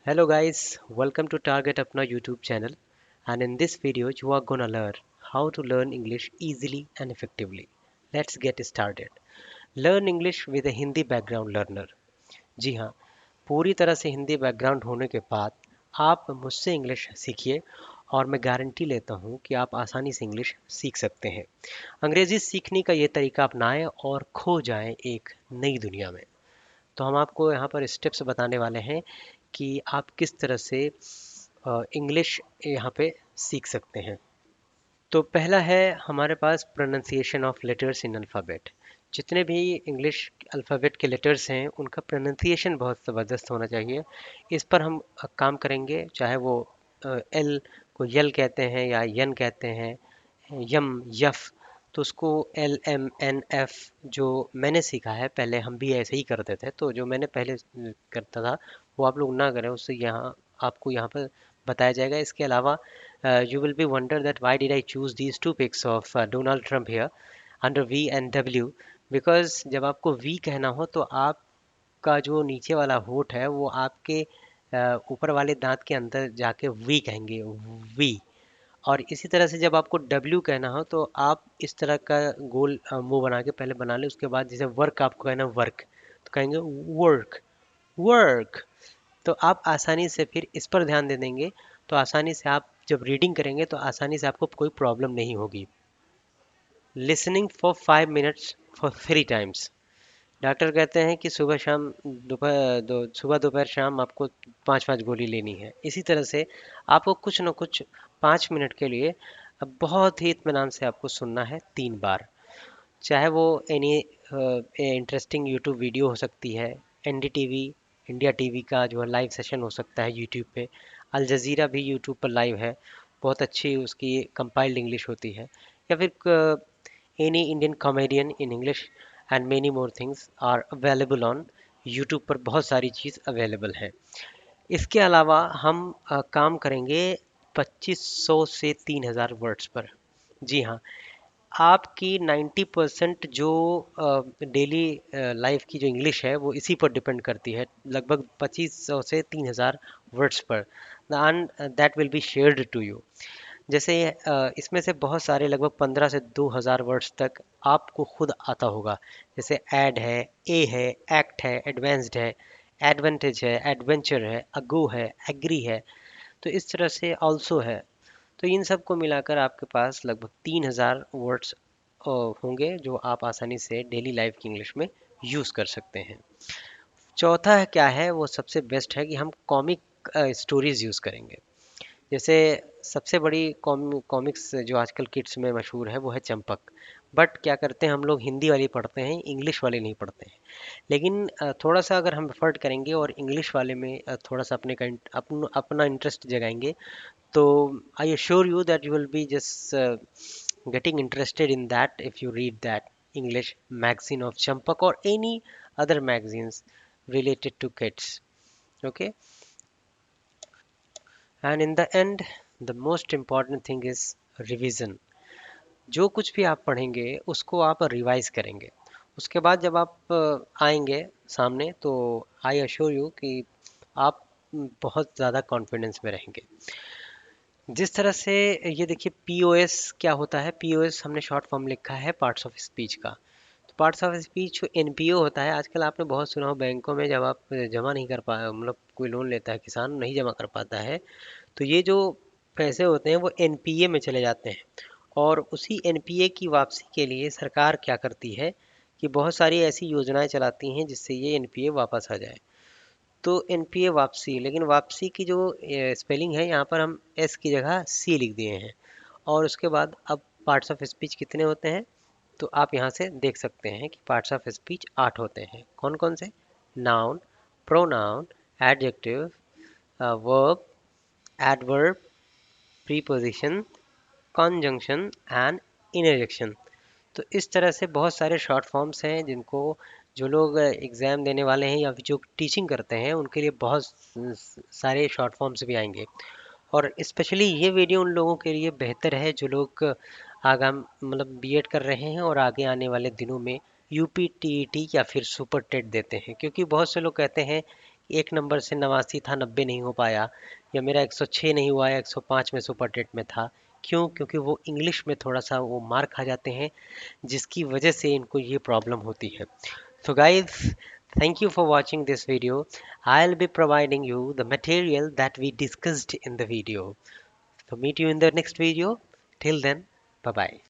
Hello guys, welcome to Target Apna YouTube channel, and in this video you are gonna learn how to learn English easily and effectively. Let's get started. Learn English with a Hindi background learner. जी हाँ, पूरी तरह से Hindi background होने के बाद आप मुझसे English सीखिए और मैं गारंटी लेता हूँ कि आप आसानी से इंग्लिश सीख सकते हैं। अंग्रेजी सीखने का ये तरीका अपनाएं और खो जाएं एक नई दुनिया में। तो हम आपको यहाँ पर स्टेप्स बताने वाले हैं कि आप किस तरह से इंग्लिश यहाँ पे सीख सकते हैं। तो पहला है हमारे पास pronunciation of letters in alphabet. जितने भी इंग्लिश अल्फ़ाबेट के लेटर्स हैं उनका प्रोनाउंसिएशन बहुत ज़बरदस्त होना चाहिए। इस पर हम काम करेंगे, चाहे वो एल को यल कहते हैं या यन कहते हैं, यम यफ, तो उसको एल एम एन एफ जो मैंने सीखा है, पहले हम भी ऐसे ही करते थे, तो जो मैंने पहले करता था वो आप लोग ना करें, उससे यहाँ आपको यहाँ पर बताया जाएगा। इसके अलावा you will be wonder that why did I choose these two pics of Donald Trump here under V and W, because जब आपको V कहना हो तो आपका जो नीचे वाला होठ है वो आपके ऊपर वाले दांत के अंदर जाके V कहेंगे, V। और इसी तरह से जब आपको W कहना हो तो आप इस तरह का गोल मुंह बना के पहले बना ले, उसके बाद जैसे वर्क आपको कहना वर्क तो कहेंगे वर्क, वर्क। तो आप आसानी से फिर इस पर ध्यान दे देंगे तो आसानी से आप जब रीडिंग करेंगे तो आसानी से आपको कोई प्रॉब्लम नहीं होगी। Listening for 5 minutes for 3 times. Doctor कहते हैं कि सुबह शाम दोपहर सुबह दोपहर शाम आपको 5-5 गोली लेनी है। इसी तरह से आपको कुछ न कुछ 5 मिनट के लिए अब बहुत ही इत्मीनान से आपको सुनना है 3 बार। चाहे वो एनी इंटरेस्टिंग यूट्यूब वीडियो हो सकती है, एनडीटीवी इंडिया टीवी का जो है लाइव सेशन हो सकता है यूट्यूब पे, अल जज़ीरा भी यूट्यूब पर लाइव है, बहुत अच्छी उसकी कंपाइल्ड इंग्लिश होती है, या फिर any Indian comedian in English and many more things are available on YouTube पर, बहुत सारी चीज़ अवेलेबल है। इसके अलावा हम काम करेंगे 2500 से 3000 वर्ड्स पर। जी हाँ, आपकी 90% जो डेली लाइफ की जो इंग्लिश है वो इसी पर डिपेंड करती है, लगभग 2500 से 3000 वर्ड्स पर, and that will be shared to you. जैसे इसमें से बहुत सारे लगभग 15 से 2000 वर्ड्स तक आपको खुद आता होगा। जैसे ऐड है, ए है, एक्ट है, एडवांस्ड है, एडवांटेज है, एडवेंचर है, अगो है, एग्री है, तो इस तरह से ऑल्सो है। तो इन सब को मिलाकर आपके पास लगभग 3000 वर्ड्स होंगे जो आप आसानी से डेली लाइफ की इंग्लिश में यूज़ कर सकते हैं। चौथा है क्या है, वो सबसे बेस्ट है कि हम कॉमिक स्टोरीज यूज़ करेंगे। जैसे सबसे बड़ी कॉमिक्स जो आजकल किड्स में मशहूर है वो है चंपक। बट क्या करते हैं हम लोग, हिंदी वाली पढ़ते हैं, इंग्लिश वाली नहीं पढ़ते हैं। लेकिन थोड़ा सा अगर हम एफर्ट करेंगे और इंग्लिश वाले में थोड़ा सा अपना इंटरेस्ट जगाएंगे तो आई assure you that you will be just getting interested in that if you read that English magazine of Champak or any other magazines related to kids. Okay, and in the end the most important thing is revision. जो कुछ भी आप पढ़ेंगे उसको आप revise करेंगे। उसके बाद जब आप आएंगे सामने तो आई अश्योर यू कि आप बहुत ज़्यादा कॉन्फिडेंस में रहेंगे। जिस तरह से ये देखिए, पीओएस क्या होता है। पीओएस हमने शॉर्ट फॉर्म लिखा है पार्ट्स ऑफ स्पीच का। तो पार्ट्स ऑफ स्पीच जो एनपीओ होता है, आजकल आपने बहुत सुना हो बैंकों में जब आप जमा नहीं कर पा, मतलब कोई लोन लेता है किसान नहीं जमा कर पाता है, तो ये जो पैसे होते हैं वो एनपीए में चले जाते हैं। और उसी एनपीए की वापसी के लिए सरकार क्या करती है कि बहुत सारी ऐसी योजनाएं चलाती हैं जिससे ये एनपीए वापस आ जाए। तो एनपीए वापसी, लेकिन वापसी की जो स्पेलिंग है यहाँ पर हम एस की जगह सी लिख दिए हैं। और उसके बाद अब पार्ट्स ऑफ स्पीच कितने होते हैं, तो आप यहाँ से देख सकते हैं कि पार्ट्स ऑफ स्पीच 8 होते हैं। कौन कौन से? Noun, pronoun, adjective, verb, adverb, preposition, conjunction and interjection. तो इस तरह से बहुत सारे शॉर्ट फॉर्म्स हैं जिनको जो लोग एग्ज़ाम देने वाले हैं या फिर जो टीचिंग करते हैं उनके लिए बहुत सारे शॉर्ट फॉर्म्स भी आएंगे। और स्पेशली ये वीडियो उन लोगों के लिए बेहतर है जो लोग आगाम मतलब बीएड कर रहे हैं और आगे आने वाले दिनों में यूपी टीईटी या फिर सुपर टेट देते हैं, क्योंकि बहुत से लोग कहते हैं एक नंबर से 89 था, 90 नहीं हो पाया, या मेरा 106 नहीं हुआ या 105 में सुपर टेट में था। क्यों? क्योंकि वो इंग्लिश में थोड़ा सा वो मार खा जाते हैं, जिसकी वजह से इनको ये प्रॉब्लम होती है। So guys, thank you for watching this video. I'll be providing you the material that we discussed in the video. So meet you in the next video. Till then, bye bye.